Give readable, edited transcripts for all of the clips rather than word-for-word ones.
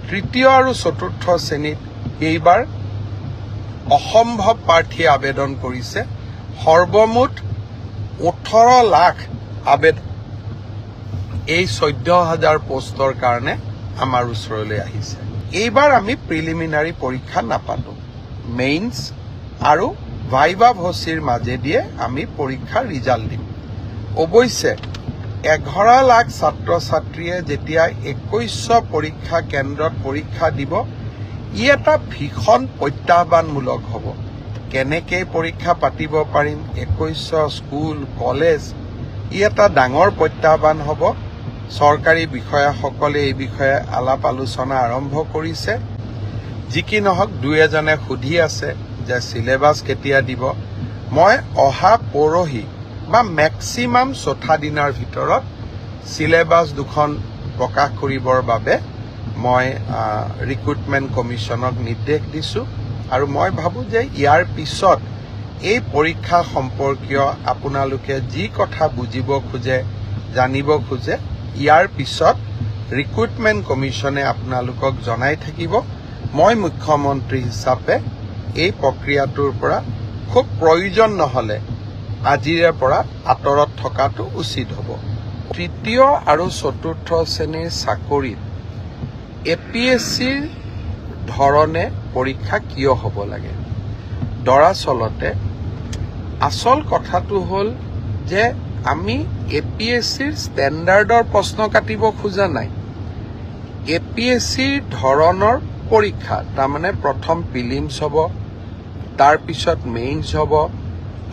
তৃতীয় আৰু চতুৰ্থ শ্ৰেণীত এইবাৰ অসম্ভৱ প্ৰাৰ্থীয়ে আবেদন কৰিছে। সৰ্বমুঠ 18 লাখ আবেদন এই 14,000 পোষ্টৰ কাৰণে আমাৰ ওচৰলৈ আহিছে। এইবাৰ আমি প্ৰিলিমিনাৰী পৰীক্ষা নাপাতো, মেইনছ আৰু ভাইভা ভচিৰ মাজেদিয়ে আমি পৰীক্ষাৰ ৰিজাল্ট দিম। অৱশ্যে 11 লাখ ছাত্ৰ ছাত্ৰীয়ে যেতিয়া 2100 পৰীক্ষা কেন্দ্ৰত পৰীক্ষা দিব, ই এটা ভীষণ প্ৰত্যাহ্বানমূলক হ'ব। কেনেকে পৰীক্ষা পাতিব পাৰিম, 2100 স্কুল কলেজ, ই এটা ডাঙৰ প্ৰত্যাহ্বান হ'ব। চৰকাৰী বিষয়াসকলে এই বিষয়ে আলাপ আলোচনা আৰম্ভ কৰিছে। যি কি নহওক, দুই এজনে সুধি আছে যে সিলেবাছ কেতিয়া দিব। মই অহা পৰহি বা মেক্সিমাম 4 দিনৰ ভিতৰত সিলেবাছ দুখন প্ৰকাশ কৰিবৰ বাবে মই ৰিক্ৰুটমেণ্ট কমিশ্যনক নিৰ্দেশ দিছোঁ। আৰু মই ভাবোঁ যে ইয়াৰ পিছত এই পৰীক্ষা সম্পৰ্কীয় আপোনালোকে যি কথা বুজিব খোজে, জানিব খোজে, ইয়াৰ পিছত ৰিক্ৰুটমেণ্ট কমিশ্যনে আপোনালোকক জনাই থাকিব। মই মুখ্যমন্ত্ৰী হিচাপে এই প্ৰক্ৰিয়াটোৰ পৰা খুব প্ৰয়োজন নহ'লে আজিৰে পৰা আঁতৰত থকাটো উচিত হ'ব। তৃতীয় আৰু চতুৰ্থ শ্ৰেণীৰ চাকৰিত APSCৰ ধৰণে পৰীক্ষা কিয় হ'ব লাগে? দৰাচলতে আচল কথাটো হ'ল যে আমি APSCৰ ষ্টেণ্ডাৰ্ডৰ প্ৰশ্ন কাটিব খোজা নাই। APSCৰ ধৰণৰ পৰীক্ষা, তাৰমানে প্ৰথম প্ৰিলিমছ হ'ব, তাৰপিছত মেইনছ হ'ব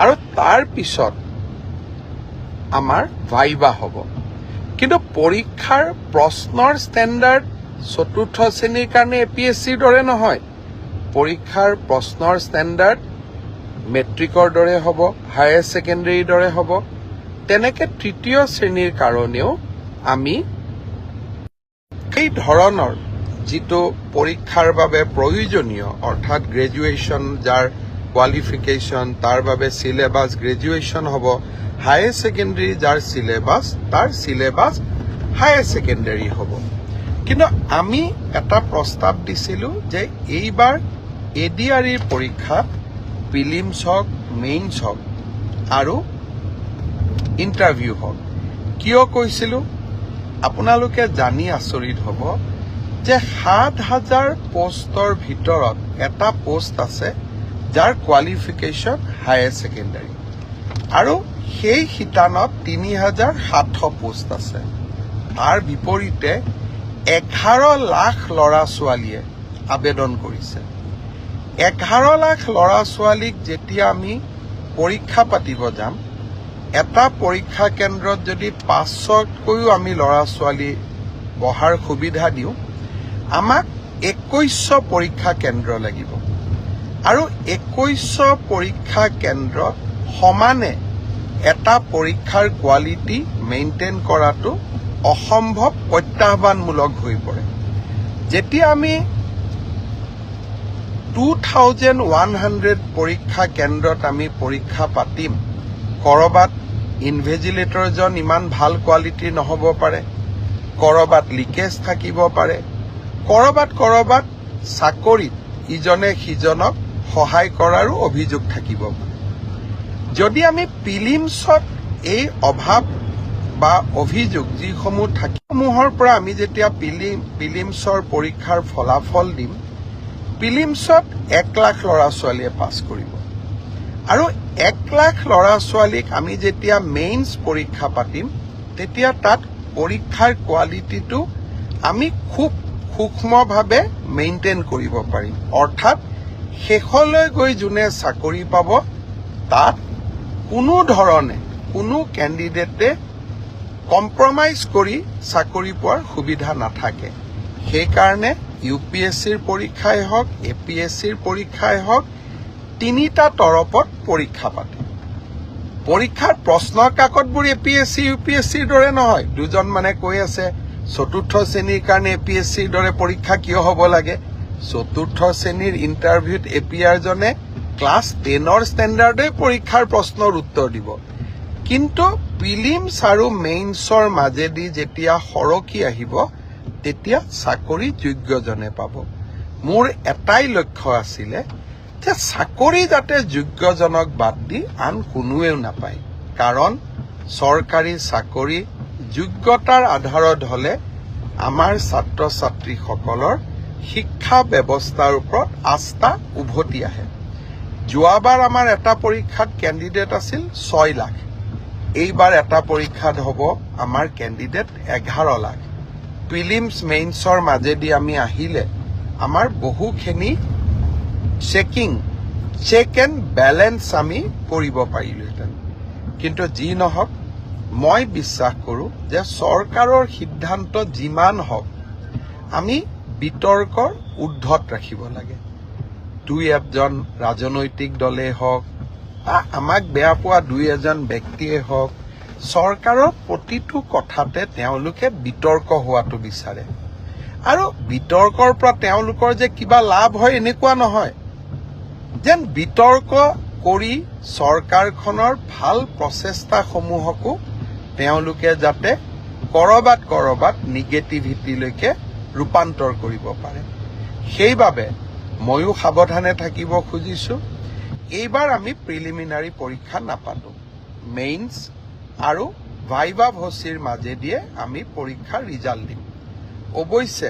আৰু তাৰপিছত আমাৰ ভাইভা হ'ব। কিন্তু পৰীক্ষাৰ প্ৰশ্নৰ ষ্টেণ্ডাৰ্ড চতুৰ্থ শ্ৰেণীৰ কাৰণে APSCৰ দৰে নহয়। পৰীক্ষাৰ প্ৰশ্নৰ ষ্টেণ্ডাৰ্ড মেট্ৰিকৰ দৰে হ'ব, হায়াৰ ছেকেণ্ডেৰীৰ দৰে হ'ব। তেনেকে তৃতীয় শ্ৰেণীৰ কাৰণেও আমি এই ধৰণৰ যিটো পৰীক্ষাৰ বাবে প্ৰয়োজনীয়, অৰ্থাৎ গ্ৰেজুৱেশ্যন যাৰ কোৱালিফিকেশ্যন, তাৰ বাবে সিলেবাছ গ্ৰেজুৱেশ্যন হ'ব, হায়াৰ ছেকেণ্ডেৰী যাৰ সিলেবাছ, তাৰ সিলেবাছ হায়াৰ ছেকেণ্ডেৰী হ'ব। কিন্তু আমি এটা প্ৰস্তাৱ দিছিলোঁ যে এইবাৰ ADREৰ পৰীক্ষা প্ৰিলিমছ হওক, মেইনছ হওক আৰু ইণ্টাৰভিউ হওক। কিয় কৈছিলোঁ? আপোনালোকে জানি আচৰিত হ'ব যে 7,000 পোষ্টৰ ভিতৰত এটা পোষ্ট আছে যাৰ কোৱালিফিকেশ্যন হায়াৰ ছেকেণ্ডেৰী, আৰু সেই শিতানত 3,700 পোষ্ট আছে। তাৰ বিপৰীতে 11 লাখ ল'ৰা ছোৱালীয়ে আবেদন কৰিছে। 11 লাখ ল'ৰা ছোৱালীক যেতিয়া আমি পৰীক্ষা পাতিব যাম, এটা পৰীক্ষা কেন্দ্ৰত যদি 500তকৈও আমি ল'ৰা ছোৱালী বহাৰ সুবিধা দিওঁ, আমাক 2100 পৰীক্ষা কেন্দ্ৰ লাগিব। আৰু 2100 পৰীক্ষা কেন্দ্ৰত সমানে এটা পৰীক্ষাৰ কোৱালিটি মেইনটেইন কৰাটো অসম্ভৱ প্ৰত্যাহ্বানমূলক হৈ পৰে। যেতিয়া আমি 2100 পৰীক্ষা কেন্দ্ৰত আমি পৰীক্ষা পাতিম, কৰবাত ইনভেজিলেটৰজন ইমান ভাল কোৱালিটিৰ নহ'ব পাৰে, কৰবাত লিকেজ থাকিব পাৰে, কৰবাত চাকৰিত ইজনে সিজনক সহায় কৰাৰো অভিযোগ থাকিব পাৰে। যদি আমি প্ৰিলিমছত এই অভাৱ বা অভিযোগ যিসমূহ থাকিসমূহৰ পৰা আমি যেতিয়া প্ৰিলিমছৰ পৰীক্ষাৰ ফলাফল দিম, প্ৰিলিমছত 1 লাখ ল'ৰা ছোৱালীয়ে পাছ কৰিব। আৰু 1 লাখ ল'ৰা ছোৱালীক আমি যেতিয়া মেইনছ পৰীক্ষা পাতিম, তেতিয়া তাত পৰীক্ষাৰ কোৱালিটিটো আমি খুব সূক্ষ্মভাৱে মেইনটেইন কৰিব পাৰিম। অৰ্থাৎ শেষলৈ গৈ যোনে চাকৰি পাব, তাত কোনো ধৰণে কোনো কেণ্ডিডেটে কম্প্ৰমাইজ কৰি চাকৰি পোৱাৰ সুবিধা নাথাকে। সেইকাৰণে UPSCৰ পৰীক্ষাই হওক, APSCৰ পৰীক্ষাই হওক, 3টা তৰপত পৰীক্ষা পাতে। পৰীক্ষাৰ প্ৰশ্নৰ কাকতবোৰ APSC UPSCৰ দৰে নহয়। দুজন মানে কৈ আছে চতুৰ্থ শ্ৰেণীৰ কাৰণে APSCৰ দৰে পৰীক্ষা কিয় হ'ব লাগে? চতুৰ্থ শ্ৰেণীৰ ইণ্টাৰভিউত APR জনে ক্লাছ 10ৰ ষ্টেণ্ডাৰ্ডে পৰীক্ষাৰ প্ৰশ্নৰ উত্তৰ দিব। কিন্তু প্ৰিলিমছ আৰু মেইনছৰ মাজেদি যেতিয়া সৰকি আহিব, তেতিয়া চাকৰি যোগ্যজনে পাব। মোৰ এটাই লক্ষ্য আছিলে যে চাকৰি যাতে যোগ্যজনক বাদ দি আন কোনোৱেও নাপায়, কাৰণ চৰকাৰী চাকৰি যোগ্যতাৰ আধাৰত হলে আমাৰ ছাত্ৰ ছাত্ৰীসকলৰ শিক্ষা ব্যৱস্থাৰ ওপৰত আস্থা উভতি আহে। যোৱাবাৰ আমাৰ এটা পৰীক্ষাত কেণ্ডিডেট আছিল 6 লাখ, এইবাৰ এটা পৰীক্ষাত হ'ব আমাৰ কেণ্ডিডেট 11 লাখ। প্ৰিলিমছ মেইনছৰ মাজেদি আমি আহিলে আমাৰ বহুখিনি চেক এণ্ড বেলেঞ্চ আমি কৰিব পাৰিলোহেঁতেন। কিন্তু যি নহওক, মই বিশ্বাস কৰোঁ যে চৰকাৰৰ সিদ্ধান্ত যিমান হওক আমি বিতৰ্কৰ ঊৰ্ধত ৰাখিব লাগে। দুই এজন ৰাজনৈতিক দলেই হওক বা আমাক বেয়া পোৱা দুই এজন ব্যক্তিয়ে হওক, চৰকাৰৰ প্ৰতিটো কথাতে তেওঁলোকে বিতৰ্ক হোৱাটো বিচাৰে। আৰু বিতৰ্কৰ পৰা তেওঁলোকৰ যে কিবা লাভ হয় এনেকুৱা নহয়, যেন বিতৰ্ক কৰি চৰকাৰখনৰ ভাল প্ৰচেষ্টাসমূহকো তেওঁলোকে যাতে কৰবাত নিগেটিভিটিলৈকে ৰূপান্তৰ কৰিব পাৰে। সেইবাবে ময়ো সাৱধানে থাকিব খুজিছোঁ। এইবাৰ আমি প্ৰিলিমিনাৰী পৰীক্ষা নাপাতো, মেইনছ আৰু ভাইভা ভচিৰ মাজেদিয়ে আমি পৰীক্ষাৰ ৰিজাল্ট দিম। অৱশ্যে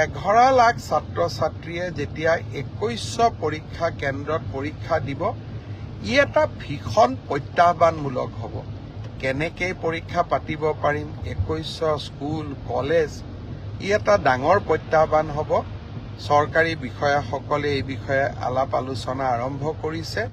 11 লাখ ছাত্ৰ ছাত্ৰীয়ে যেতিয়া 2100 পৰীক্ষা কেন্দ্ৰত পৰীক্ষা দিব, ই এটা ভীষণ প্ৰত্যাহ্বানমূলক হ'ব। কেনেকৈ পৰীক্ষা পাতিব পাৰিম, 2100 স্কুল কলেজ, ই এটা ডাঙৰ প্ৰত্যাহ্বান হ'ব। চৰকাৰী বিষয়াসকলে এই বিষয়ে আলাপ আলোচনা আৰম্ভ কৰিছে।